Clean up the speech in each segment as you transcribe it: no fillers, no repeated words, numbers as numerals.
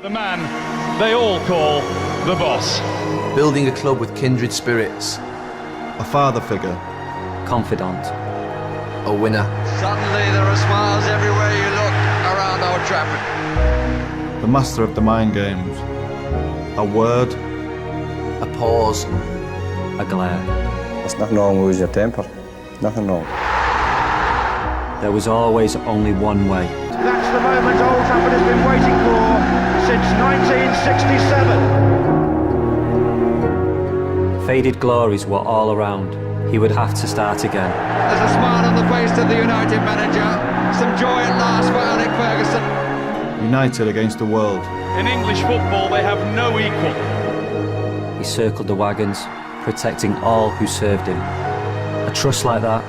The man they all call the boss. Building a club with kindred spirits. A father figure. Confidant. A winner. Suddenly there are smiles everywhere you look around Old Trafford. The master of the mind games. A word. A pause. A glare. There's nothing wrong with your temper. Nothing wrong. There was always only one way. That's the moment Old Trafford has been waiting for since 1967. Faded glories were all around. He would have to start again. There's a smile on the face of the United manager. Some joy at last for Alex Ferguson. United against the world. In English football, they have no equal. He circled the wagons, protecting all who served him. A trust like that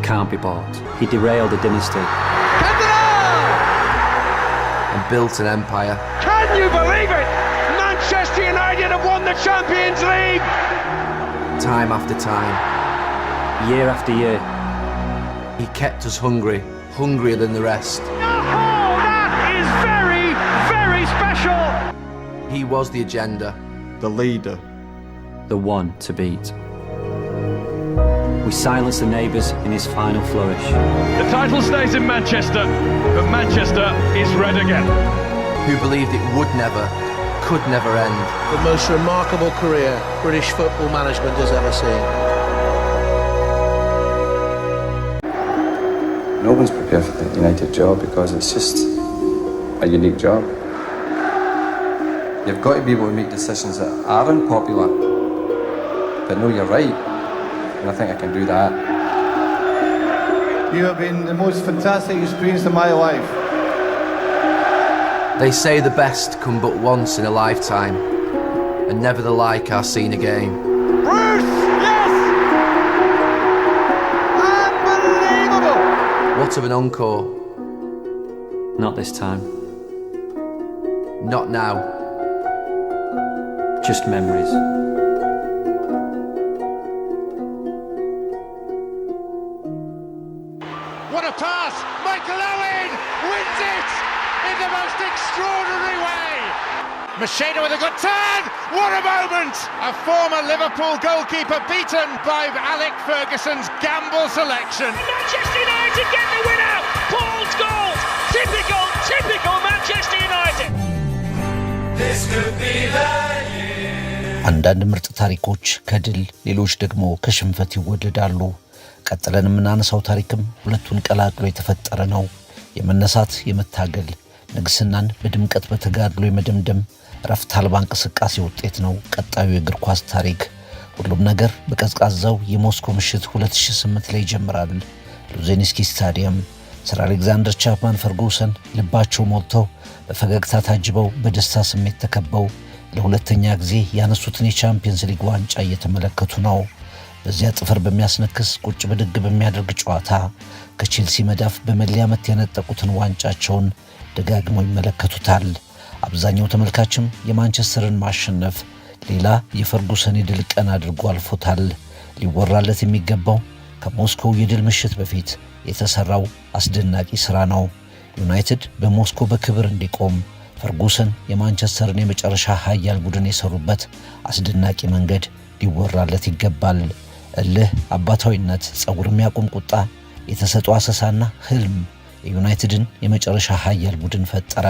can't be bought. He derailed a dynasty. And built an empire. Can you believe it? Manchester United have won the Champions League! Time after time. Year after year. He kept us hungry. Hungrier than the rest. Oh, that is very, very special! He was the agenda. The leader. The one to beat. We silenced the neighbours in his final flourish. The title stays in Manchester, but Manchester is red again. Who believed it would never, could never end. The most remarkable career British football management has ever seen. No one's prepared for the United job because it's just a unique job. You've got to be able to make decisions that are unpopular, but know you're right, and I think I can do that. You have been the most fantastic experience of my life. They say the best come but once in a lifetime, and never the like are seen again. Bruce! Yes! Unbelievable! What of an encore? Not this time. Not now. Just memories. What a pass! Michael Owen wins it in the most extraordinary way! Macheda with a good turn! What a moment! A former Liverpool goalkeeper beaten by Alex Ferguson's gamble selection. Manchester United get the winner! Paul Scholes! Typical Manchester United! This could be the year. አንዳንድ ምርጥ ታሪኮች ከድል ሌሎች ደግሞ ከሽንፈት ይወለዳሉ። ቀጥለን የምናነሳው ታሪክም ሁለቱን ቀላቅሎ የተፈጠረ ነው። የመነሳት የመታገል ንግስናን በድምቀት በተጋድሎ የመደምደም ረፍት አልባ እንቅስቃሴ ውጤት ነው ቀጣዩ የእግር ኳስ ታሪክ። ሁሉም ነገር በቀዝቃዛው የሞስኮ ምሽት 2008 ላይ ይጀምራል። ሉዜኒስኪ ስታዲየም ሰር አሌክዛንደር ቻፕማን ፈርጉሰን ልባቸው ሞልተው በፈገግታ ታጅበው በደስታ ስሜት ተከበው ለሁለተኛ ጊዜ ያነሱትን የቻምፒየንስ ሊግ ዋንጫ እየተመለከቱ ነው። በዚያ ጥፍር በሚያስነክስ ቁጭ ብድግ በሚያደርግ ጨዋታ ከቼልሲ መዳፍ በመለያ ምት የነጠቁትን ዋንጫቸውን ደጋግመው ይመለከቱታል። አብዛኛው ተመልካችም የማንቸስተርን ማሸነፍ ሌላ የፈርጉሰን የድል ቀን አድርጎ አልፎታል። ሊወራለት የሚገባው ከሞስኮው የድል ምሽት በፊት የተሰራው አስደናቂ ስራ ነው። ዩናይትድ በሞስኮ በክብር እንዲቆም ፈርጉሰን የማንቸስተርን የመጨረሻ ኃያል ቡድን የሰሩበት አስደናቂ መንገድ ሊወራለት ይገባል። እልህ፣ አባታዊነት፣ ጸጉር የሚያቆም ቁጣ፣ የተሰጠው አሰሳና ህልም የዩናይትድን የመጨረሻ ኃያል ቡድን ፈጠረ።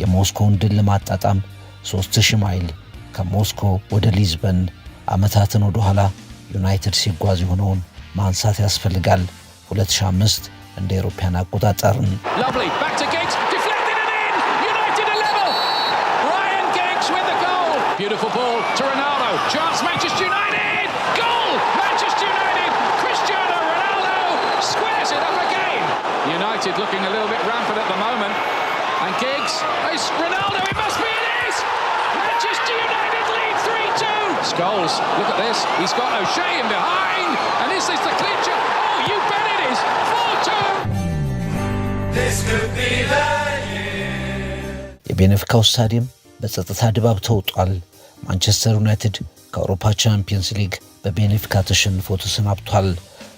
የሞስኮውን ድል ለማጣጣም 3000 ማይል ከሞስኮ ወደ ሊዝበን ዓመታትን ወደ ኋላ ዩናይትድ ሲጓዝ የሆነውን ማንሳት ያስፈልጋል። 2005 እንደ አውሮፓውያን አቆጣጠር Beautiful ball to Ronaldo. Chance Manchester United. Goal! Manchester United. Cristiano Ronaldo squares it up again. United looking a little bit rampant at the moment. And Giggs. It's Ronaldo. It must be. It is. Manchester United lead 3-2. Scholes. Look at this. He's got O'Shea in behind. And is this the clincher? Oh, you bet it is. 4-2. This could be the year. የቤኔፊካው ስታዲየም በጸጥታ ድባብ ተውጧል። ማንቸስተር ዩናይትድ ከአውሮፓ ቻምፒየንስ ሊግ በቤኔፊካ ተሸንፎ ተሰናብቷል።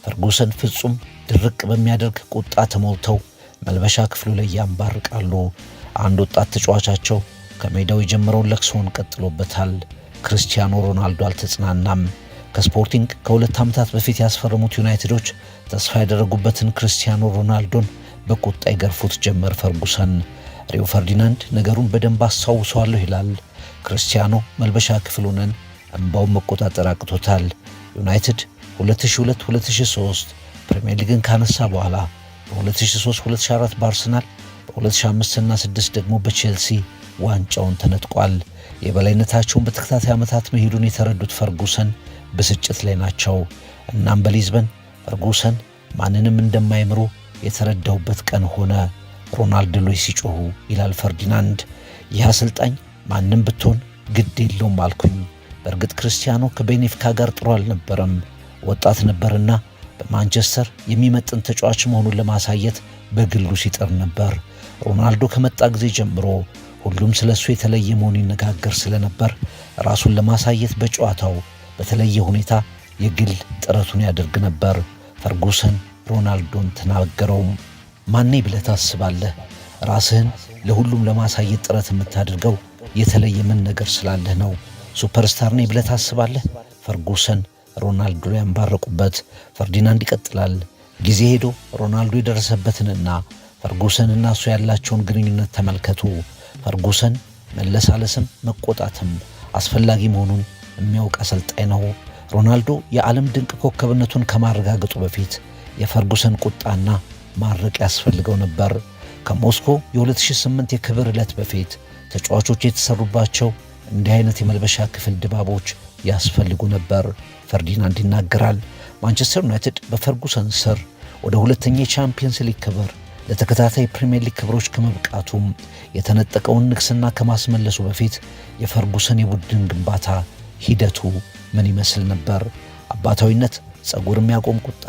ፈርጉሰን ፍጹም ድርቅ በሚያደርግ ቁጣ ተሞልተው መልበሻ ክፍሉ ላይ ያንባርቃሉ። አንድ ወጣት ተጫዋቻቸው ከሜዳው የጀመረውን ለቅሶውን ቀጥሎበታል። ክርስቲያኖ ሮናልዶ አልተጽናናም። ከስፖርቲንግ ከ2 ዓመታት በፊት ያስፈረሙት ዩናይትዶች ተስፋ ያደረጉበትን ክርስቲያኖ ሮናልዶን በቁጣ ይገርፉት ጀመር ፈርጉሰን። ሪዮ ፈርዲናንድ ነገሩን በደንብ አስታውሰዋለሁ ይላል። ክርስቲያኖ መልበሻ ክፍል ሆነን እንባውን መቆጣጠር አቅቶታል። ዩናይትድ 2002-2003 ፕሪሚየር ሊግን ካነሳ በኋላ በ2003-2004 በአርሰናል በ2005 እና 6 ደግሞ በቼልሲ ዋንጫውን ተነጥቋል። የበላይነታቸውን በተከታታይ ዓመታት መሄዱን የተረዱት ፈርጉሰን ብስጭት ላይ ናቸው። እናም በሊዝበን ፈርጉሰን ማንንም እንደማይምሩ የተረዳውበት ቀን ሆነ። ሮናልዶ ላይ ሲጮሁ ይላል ፈርዲናንድ። ይህ አሰልጣኝ ማንም ብትሆን ግድ የለውም አልኩኝ። በእርግጥ ክርስቲያኖ ከቤኔፊካ ጋር ጥሩ አልነበረም። ወጣት ነበርና በማንቸስተር የሚመጥን ተጫዋች መሆኑን ለማሳየት በግሉ ሲጥር ነበር። ሮናልዶ ከመጣ ጊዜ ጀምሮ ሁሉም ስለሱ የተለየ መሆን ይነጋገር ስለነበር ራሱን ለማሳየት በጨዋታው በተለየ ሁኔታ የግል ጥረቱን ያደርግ ነበር። ፈርጉሰን ሮናልዶን ተናገረው። ማኔ ብለህ ታስባለህ? ራስህን ለሁሉም ለማሳየት ጥረት የምታደርገው የተለየ ምን ነገር ስላለህ ነው? ሱፐርስታር ነኝ ብለህ ታስባለህ? ፈርጉሰን ሮናልዶ ላይ ያንባረቁበት። ፈርዲናንድ ይቀጥላል። ጊዜ ሄዶ ሮናልዶ የደረሰበትንና ፈርጉሰንና እሱ ያላቸውን ግንኙነት ተመልከቱ። ፈርጉሰን መለሳለስም መቆጣትም አስፈላጊ መሆኑን የሚያውቅ አሰልጣኝ ነው። ሮናልዶ የዓለም ድንቅ ኮከብነቱን ከማረጋገጡ በፊት የፈርጉሰን ቁጣና ማረቅ ያስፈልገው ነበር። ከሞስኮ የ2008 የክብር ዕለት በፊት ተጫዋቾች የተሰሩባቸው እንዲህ አይነት የመልበሻ ክፍል ድባቦች ያስፈልጉ ነበር። ፈርዲናንድ ይናገራል። ማንቸስተር ዩናይትድ በፈርጉሰን ስር ወደ ሁለተኛ የቻምፒየንስ ሊግ ክብር ለተከታታይ ፕሪሚየር ሊግ ክብሮች ከመብቃቱም የተነጠቀውን ንግስና ከማስመለሱ በፊት የፈርጉሰን የቡድን ግንባታ ሂደቱ ምን ይመስል ነበር? አባታዊነት፣ ጸጉር የሚያቆም ቁጣ፣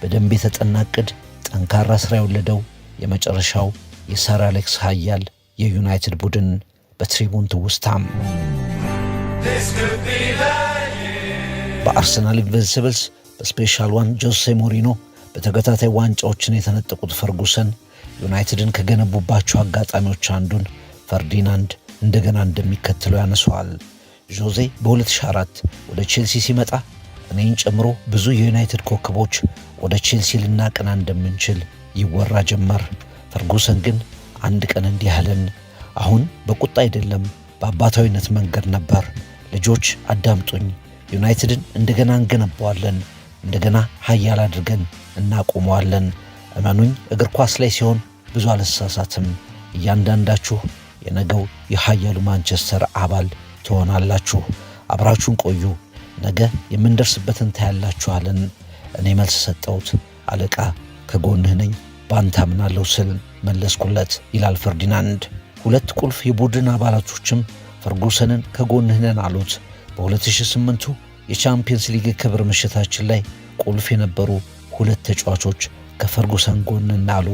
በደንብ የተጠና ዕቅድ፣ ጠንካራ ሥራ የወለደው የመጨረሻው የሰር አሌክስ ኃያል የዩናይትድ ቡድን በትሪቡን ትውስታም በአርሰናል ኢንቨንሲብልስ በስፔሻል ዋን ጆሴ ሞሪኖ በተከታታይ ዋንጫዎችን የተነጠቁት ፈርጉሰን ዩናይትድን ከገነቡባቸው አጋጣሚዎች አንዱን ፈርዲናንድ እንደገና እንደሚከተለው ያነሰዋል። ጆዜ በ2004 ወደ ቼልሲ ሲመጣ እኔን ጨምሮ ብዙ የዩናይትድ ኮከቦች ወደ ቼልሲ ልናቀና እንደምንችል ይወራ ጀመር። ፈርጉሰን ግን አንድ ቀን እንዲህ አለን፣ አሁን በቁጣ አይደለም በአባታዊነት መንገድ ነበር። ልጆች አዳምጡኝ፣ ዩናይትድን እንደገና እንገነባዋለን፣ እንደገና ኃያል አድርገን እናቆመዋለን። እመኑኝ፣ እግር ኳስ ላይ ሲሆን ብዙ አልሳሳትም። እያንዳንዳችሁ የነገው የኃያሉ ማንቸስተር አባል ትሆናላችሁ። አብራችሁን ቆዩ፣ ነገ የምንደርስበትን ታያላችኋለን። እኔ መልስ ሰጠሁት። አለቃ ከጎንህ ነኝ፣ ባንተ አምናለሁ ስል መለስኩለት ይላል ፈርዲናንድ። ሁለት ቁልፍ የቡድን አባላቶችም ፈርጉሰንን ከጎንህ ነን አሉት። በ2008ቱ የቻምፒየንስ ሊግ ክብር ምሽታችን ላይ ቁልፍ የነበሩ ሁለት ተጫዋቾች ከፈርጉሰን ጎን አሉ።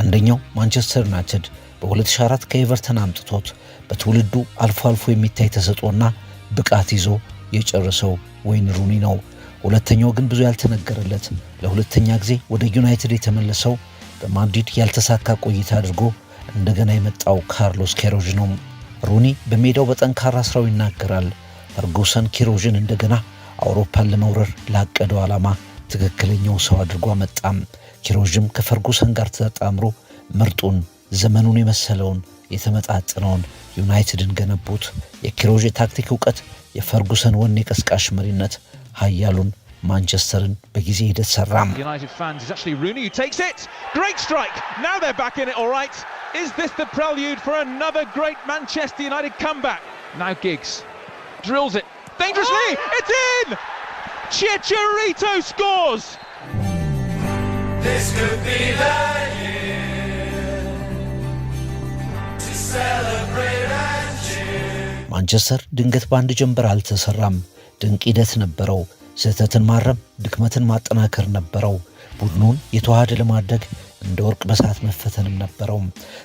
አንደኛው ማንቸስተር ዩናይትድ በ2004 ከኤቨርተን አምጥቶት በትውልዱ አልፎ አልፎ የሚታይ ተሰጥኦና ብቃት ይዞ የጨረሰው ወይን ሩኒ ነው። ሁለተኛው ግን ብዙ ያልተነገረለት ለሁለተኛ ጊዜ ወደ ዩናይትድ የተመለሰው በማድሪድ ያልተሳካ ቆይታ አድርጎ እንደገና የመጣው ካርሎስ ኬሮዥ ነው። ሩኒ በሜዳው በጠንካራ ስራው ይናገራል። ፈርጉሰን ኬሮዥን እንደገና አውሮፓን ለመውረር ላቀደው ዓላማ ትክክለኛው ሰው አድርጎ አመጣም። ኬሮዥም ከፈርጉሰን ጋር ተጣምሮ ምርጡን ዘመኑን የመሰለውን የተመጣጠነውን ዩናይትድን ገነቡት። የኬሮዥ ታክቲክ ዕውቀት፣ የፈርጉሰን ወኔ ቀስቃሽ መሪነት ኃያሉን ማንቸስተርን በጊዜ ሂደት ሰራም። United fans, it's actually Rooney who takes it. Great strike. Now they're back in it all right. Is this the prelude for another great Manchester United comeback? Now Giggs drills it dangerously. It's in. Chicharito scores. This could be the year to celebrate and cheer. ማንቸስተር ድንገት በአንድ ጀንበር አልተሰራም። ድንቅ ሂደት ነበረው። ስህተትን ማረም፣ ድክመትን ማጠናከር ነበረው። ቡድኑን የተዋሃደ ለማድረግ እንደ ወርቅ በሰዓት መፈተንም ነበረው።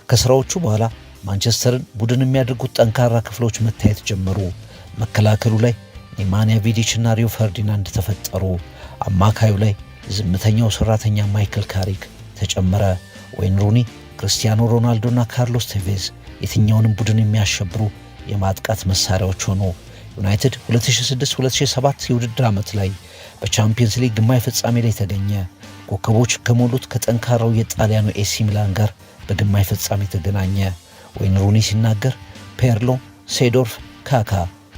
ከስራዎቹ በኋላ ማንቸስተርን ቡድን የሚያደርጉት ጠንካራ ክፍሎች መታየት ጀመሩ። መከላከሉ ላይ ኔማንያ ቪዲችና ሪዮ ፈርዲናንድ ተፈጠሩ። አማካዩ ላይ ዝምተኛው ሰራተኛ ማይክል ካሪክ ተጨመረ። ወይን ሩኒ፣ ክርስቲያኖ ሮናልዶና ካርሎስ ቴቬዝ የትኛውንም ቡድን የሚያሸብሩ የማጥቃት መሳሪያዎች ሆኑ። ዩናይትድ 2006-2007 የውድድር ዓመት ላይ በቻምፒየንስ ሊግ ግማሽ ፍጻሜ ላይ ተገኘ። ኮከቦች ከሞሉት ከጠንካራው የጣሊያኑ ኤሲ ሚላን ጋር በግማሽ ፍጻሜ ተገናኘ። ወይን ሩኒ ሲናገር ፔርሎ፣ ሴዶርፍ፣ ካካ፣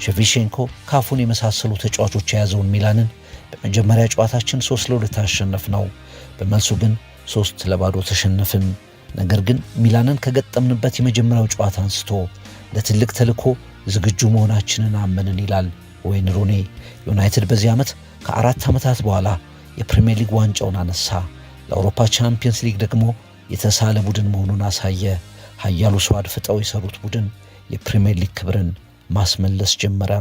ሼቭቼንኮ፣ ካፉን የመሳሰሉ ተጫዋቾች የያዘውን ሚላንን በመጀመሪያ ጨዋታችን 3-2 አሸነፍ ነው። በመልሱ ግን 3-0 ተሸነፍን። ነገር ግን ሚላንን ከገጠምንበት የመጀመሪያው ጨዋታ አንስቶ ለትልቅ ተልዕኮ ዝግጁ መሆናችንን አመንን ይላል ወይን ሩኒ። ዩናይትድ በዚህ ዓመት ከ4 ዓመታት በኋላ የፕሪሚየር ሊግ ዋንጫውን አነሳ። ለአውሮፓ ቻምፒየንስ ሊግ ደግሞ የተሳለ ቡድን መሆኑን አሳየ። ኃያሉ ሰው አድፍጠው የሰሩት ቡድን የፕሪሚየር ሊግ ክብርን ማስመለስ ጀመረ።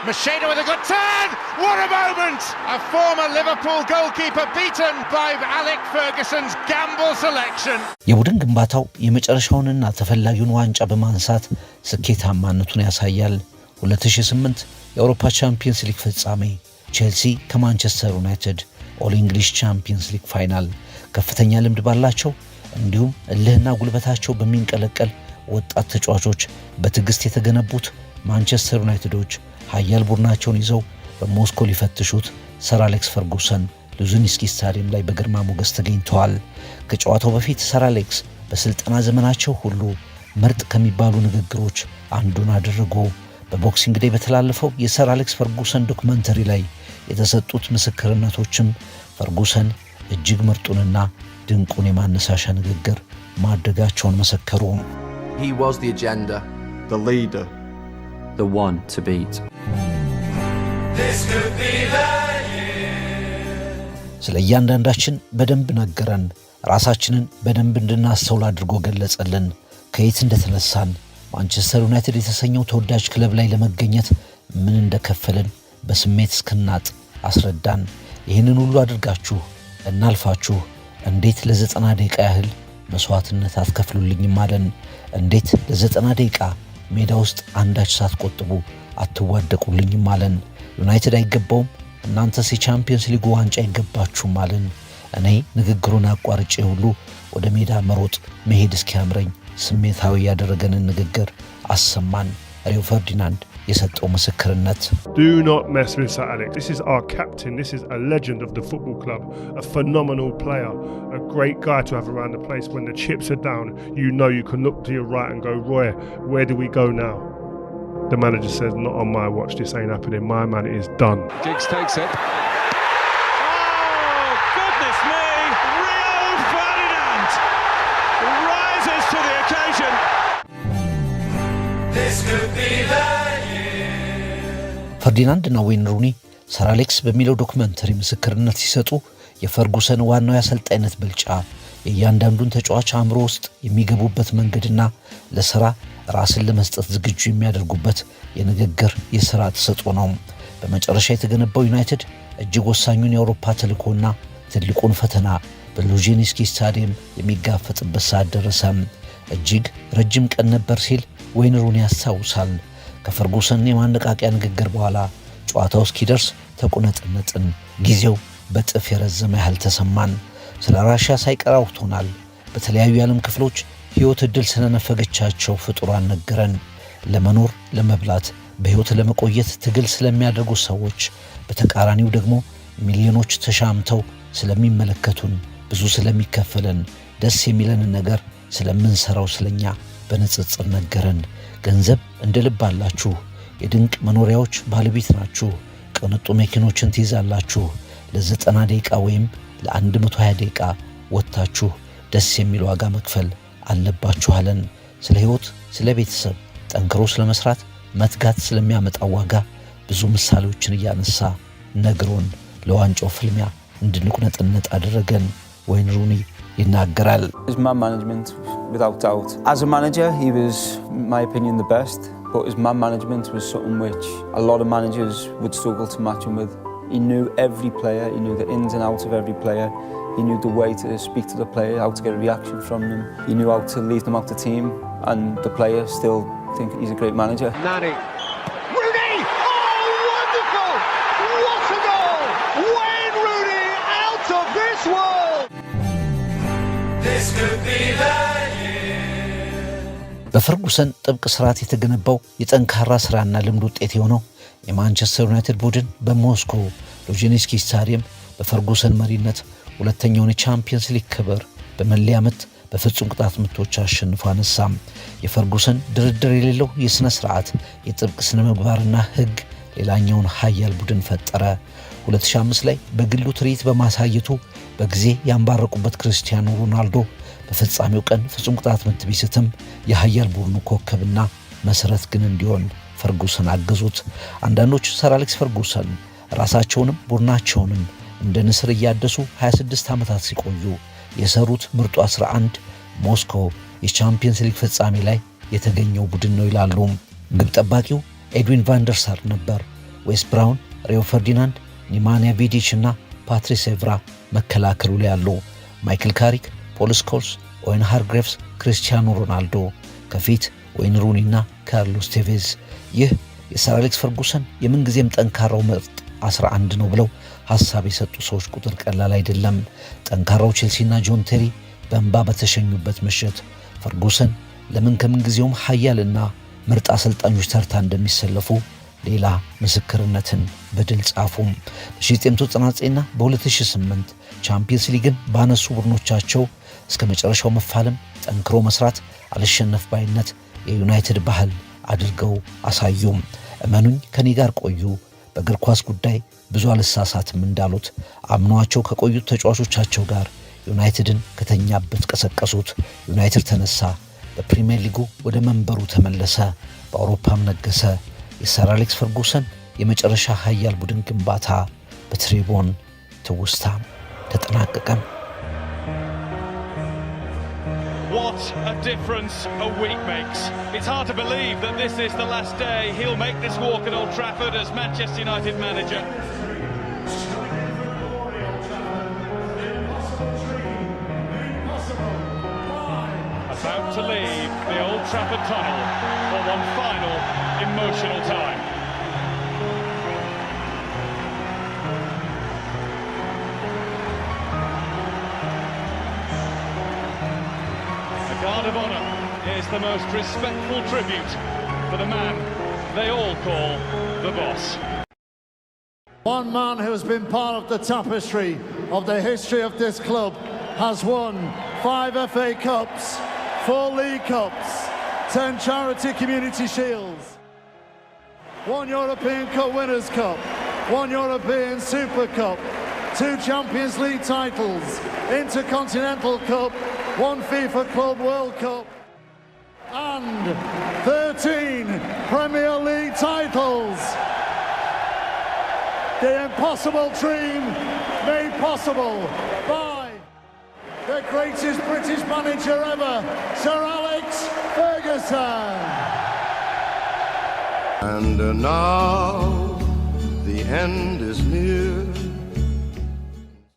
Macheda with a good turn! What a moment! A former Liverpool goalkeeper beaten by Alec Ferguson's gamble selection. የቡድን ግንባታው የመጨረሻውንና ተፈላጊውን ዋንጫ በማንሳት ስኬታማነቱን ያሳያል። 2008 የአውሮፓ ቻምፒየንስ ሊግ ፍጻሜ ቼልሲ ከማንቸስተር ዩናይትድ ኦል ኢንግሊሽ ቻምፒየንስ ሊግ ፋይናል ከፍተኛ ልምድ ባላቸው እንዲሁም እልህና ጉልበታቸው በሚንቀለቀል ወጣት ተጫዋቾች በትዕግስት የተገነቡት ማንቸስተር ዩናይትዶች ኃያል ቡድናቸውን ይዘው በሞስኮ ሊፈትሹት ሰር አሌክስ ፈርጉሰን ሉዝኒስኪ ስታዲየም ላይ በግርማ ሞገስ ተገኝተዋል። ከጨዋታው በፊት ሰር አሌክስ በስልጠና ዘመናቸው ሁሉ ምርጥ ከሚባሉ ንግግሮች አንዱን አደረጉ። በቦክሲንግ ዴይ በተላለፈው የሰር አሌክስ ፈርጉሰን ዶክመንተሪ ላይ የተሰጡት ምስክርነቶችም ፈርጉሰን እጅግ ምርጡንና ድንቁን የማነሳሻ ንግግር ማድረጋቸውን መሰከሩ። He was the agenda, the leader, the one to beat. This could be the year. ስለ እያንዳንዳችን በደንብ ነገረን። ራሳችንን በደንብ እንድናስተውል አድርጎ ገለጸልን። ከየት እንደተነሳን ማንቸስተር ዩናይትድ የተሰኘው ተወዳጅ ክለብ ላይ ለመገኘት ምን እንደከፈልን በስሜት እስክናጥ አስረዳን። ይህንን ሁሉ አድርጋችሁ እናልፋችሁ እንዴት ለ90 ደቂቃ ያህል መስዋዕትነት አትከፍሉልኝም አለን። እንዴት ለ90 ደቂቃ ሜዳ ውስጥ አንዳች ሳትቆጥቡ አትዋደቁልኝም አለን። ዩናይትድ አይገባውም፣ እናንተስ የቻምፒየንስ ሊግ ዋንጫ አይገባችሁም አለን። እኔ ንግግሩን አቋርጬ ሁሉ ወደ ሜዳ መሮጥ መሄድ እስኪያምረኝ ስሜታዊ ያደረገንን ንግግር አሰማን። ሪዮ ፈርዲናንድ የሰጠው ምስክርነት። Do not mess with Sir Alex. This is our captain. This is a legend of the football club, a phenomenal player, a great guy to have around the place. When the chips are down, you know you can look to your right and go, Roy, where do we go now? The manager says, not on my watch, this ain't happening. My man is done. Giggs takes it. Oh, goodness me! Rio Ferdinand rises to the occasion. This could be the ፈርዲናንድ እና ወይን ሩኒ ሰር አሌክስ በሚለው ዶክመንተሪ ምስክርነት ሲሰጡ የፈርጉሰን ዋናው ያሰልጣይነት ብልጫ የእያንዳንዱን ተጫዋች አእምሮ ውስጥ የሚገቡበት መንገድና ለሥራ ራስን ለመስጠት ዝግጁ የሚያደርጉበት የንግግር የሥራ ተሰጥኦ ነው። በመጨረሻ የተገነባው ዩናይትድ እጅግ ወሳኙን የአውሮፓ ተልዕኮና ትልቁን ፈተና በሉዝኒስኪ ስታዲየም የሚጋፈጥበት ሰዓት ደረሰ። እጅግ ረጅም ቀን ነበር ሲል ወይን ሩኒ ያስታውሳል። ከፈርጉሰን የማነቃቂያ ንግግር በኋላ ጨዋታው እስኪደርስ ተቆነጠነጥን። ጊዜው በጥፍ የረዘመ ያህል ተሰማን። ስለ ራሽያ ሳይቀር አውርቶናል። በተለያዩ የዓለም ክፍሎች ሕይወት ዕድል ስለነፈገቻቸው ፍጡራን ነገረን። ለመኖር ለመብላት፣ በሕይወት ለመቆየት ትግል ስለሚያደርጉ ሰዎች፣ በተቃራኒው ደግሞ ሚሊዮኖች ተሻምተው ስለሚመለከቱን፣ ብዙ ስለሚከፈለን፣ ደስ የሚለንን ነገር ስለምንሰራው ስለኛ በንጽጽር ነገረን። ገንዘብ እንደ ልብ አላችሁ፣ የድንቅ መኖሪያዎች ባለቤት ናችሁ፣ ቅንጡ መኪኖችን ትይዛላችሁ። ለ90 ደቂቃ ወይም ለ120 ደቂቃ ወጥታችሁ ደስ የሚል ዋጋ መክፈል አለባችሁ አለን። ስለ ሕይወት፣ ስለ ቤተሰብ፣ ጠንክሮ ስለ መስራት፣ መትጋት ስለሚያመጣው ዋጋ ብዙ ምሳሌዎችን እያነሳ ነግሮን ለዋንጫው ፍልሚያ እንድንቁነጥነጥ አደረገን። ወይን ሩኒ ይናገራል። His man management, without doubt. As a manager, he was, in my opinion, the best. But his man management was something which a lot of managers would struggle to match him with. He knew every player, he knew the ins and outs of every player. He knew the way to speak to the player, how to get a reaction from them. He knew how to leave them out the team, and the players still think he's a great manager. Nani. Rooney! Oh, wonderful! What a goal! Wayne Rooney out of this world! This could be the year. በፈርጉሰን ጥብቅ ስርዓት የተገነባው የጠንካራ ስራና ልምድ ውጤት የሆነው የማንቸስተር ዩናይትድ ቡድን በሞስኮ ሉዥኒስኪ ስታዲየም በፈርጉሰን መሪነት ሁለተኛውን የቻምፒየንስ ሊግ ክብር በመለያ ምት በፍጹም ቅጣት ምቶች አሸንፎ አነሳም። የፈርጉሰን ድርድር የሌለው የሥነ ሥርዓት የጥብቅ ስነ ምግባርና ሕግ ሌላኛውን ኃያል ቡድን ፈጠረ። 2005 ላይ በግሉ ትርኢት በማሳየቱ በጊዜ ያንባረቁበት ክርስቲያኖ ሮናልዶ በፍጻሜው ቀን ፍጹም ቅጣት ምት ቢስትም የኃያል ቡድኑ ኮከብና መሰረት ግን እንዲሆን ፈርጉሰን አገዙት። አንዳንዶች ሰር አሌክስ ፈርጉሰን ራሳቸውንም ቡድናቸውንም እንደ ንስር እያደሱ 26 ዓመታት ሲቆዩ የሰሩት ምርጡ 11 ሞስኮ የቻምፒየንስ ሊግ ፍጻሜ ላይ የተገኘው ቡድን ነው ይላሉ። ግብ ጠባቂው ኤድዊን ቫንደርሳር ነበር። ዌስ ብራውን፣ ሪዮ ፈርዲናንድ፣ ኒማንያ ቪዲች እና ፓትሪስ ኤቭራ መከላከሉ ላይ ያሉ፣ ማይክል ካሪክ፣ ፖል ስኮልስ፣ ኦዌን ሃርግሬቭስ፣ ክሪስቲያኖ ሮናልዶ ከፊት ወይን ሩኒ እና ካርሎስ ቴቬዝ። ይህ የሰር አሌክስ ፈርጉሰን የምንጊዜም ጠንካራው ምርጥ 11 ነው ብለው ሐሳብ የሰጡ ሰዎች ቁጥር ቀላል አይደለም። ጠንካራው ቼልሲና ጆን ቴሪ በእንባ በተሸኙበት ምሽት ፈርጉሰን ለምን ከምንጊዜውም ኃያልና ምርጥ አሰልጣኞች ተርታ እንደሚሰለፉ ሌላ ምስክርነትን በድል ጻፉም። በ1999ና በ2008 ቻምፒየንስ ሊግን ባነሱ ቡድኖቻቸው እስከ መጨረሻው መፋለም፣ ጠንክሮ መስራት፣ አልሸነፍ ባይነት የዩናይትድ ባህል አድርገው አሳዩም። እመኑኝ ከኔ ጋር ቆዩ፣ በእግር ኳስ ጉዳይ ብዙ አልሳሳትም እንዳሉት አምኗቸው ከቆዩት ተጫዋቾቻቸው ጋር ዩናይትድን ከተኛበት ቀሰቀሱት። ዩናይትድ ተነሳ፣ በፕሪሚየር ሊጉ ወደ መንበሩ ተመለሰ፣ በአውሮፓም ነገሰ። የሰር አሌክስ ፈርጉሰን የመጨረሻ ኃያል ቡድን ግንባታ በትሪቦን ትውስታ ተጠናቀቀም። What a difference a week makes. It's hard to believe that this is the last day he'll make this walk at Old Trafford as Manchester United manager. About to leave the Old Trafford tunnel for one final emotional time. Guard of honour is the most respectful tribute for the man they all call the boss. One man who's been part of the tapestry of the history of this club has won 5 FA Cups, 4 League Cups, 10 Charity Community Shields, 1 European Cup Winners' Cup, 1 European Super Cup, 2 Champions League titles, Intercontinental Cup, 1 FIFA Club World Cup, and 13 Premier League titles. The impossible dream made possible by the greatest British manager ever, Sir Alex Ferguson. And now the end is near.